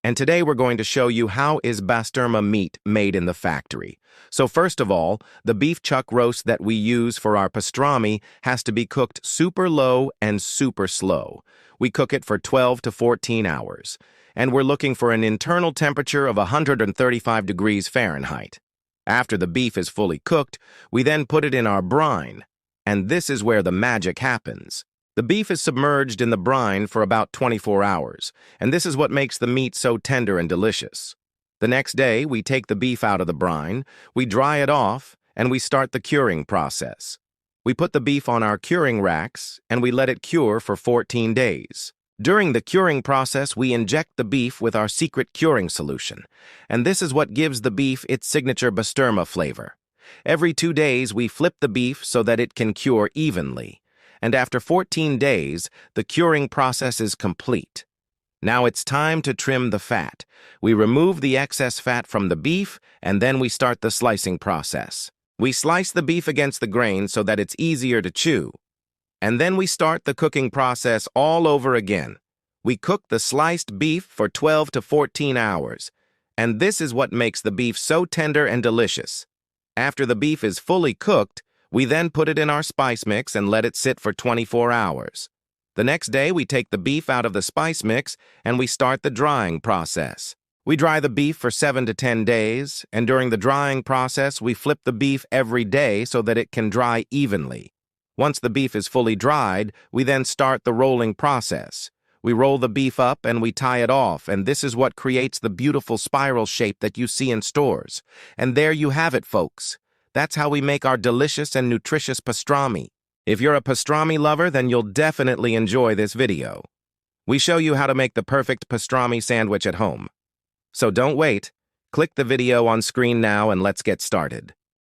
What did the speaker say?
And today we're going to show you how is Pastrami meat made in the factory. So first of all, the beef chuck roast that we use for our pastrami has to be cooked super low and super slow. We cook it for 12 to 14 hours. And we're looking for an internal temperature of 135 degrees Fahrenheit. After the beef is fully cooked, we then put it in our brine. And this is where the magic happens. The beef is submerged in the brine for about 24 hours, and this is what makes the meat so tender and delicious. The next day, we take the beef out of the brine, we dry it off, and we start the curing process. We put the beef on our curing racks, and we let it cure for 14 days. During the curing process, we inject the beef with our secret curing solution, and this is what gives the beef its signature pastrami flavor. Every 2 days, we flip the beef so that it can cure evenly. And after 14 days, the curing process is complete. Now it's time to trim the fat. We remove the excess fat from the beef, and then we start the slicing process. We slice the beef against the grain so that it's easier to chew. And then we start the cooking process all over again. We cook the sliced beef for 12 to 14 hours. And this is what makes the beef so tender and delicious. After the beef is fully cooked, we then put it in our spice mix and let it sit for 24 hours. The next day, we take the beef out of the spice mix and we start the drying process. We dry the beef for 7 to 10 days, and during the drying process, we flip the beef every day so that it can dry evenly. Once the beef is fully dried, we then start the rolling process. We roll the beef up and we tie it off, and this is what creates the beautiful spiral shape that you see in stores. And there you have it, folks. That's how we make our delicious and nutritious pastrami. If you're a pastrami lover, then you'll definitely enjoy this video. We show you how to make the perfect pastrami sandwich at home. So don't wait. Click the video on screen now and let's get started.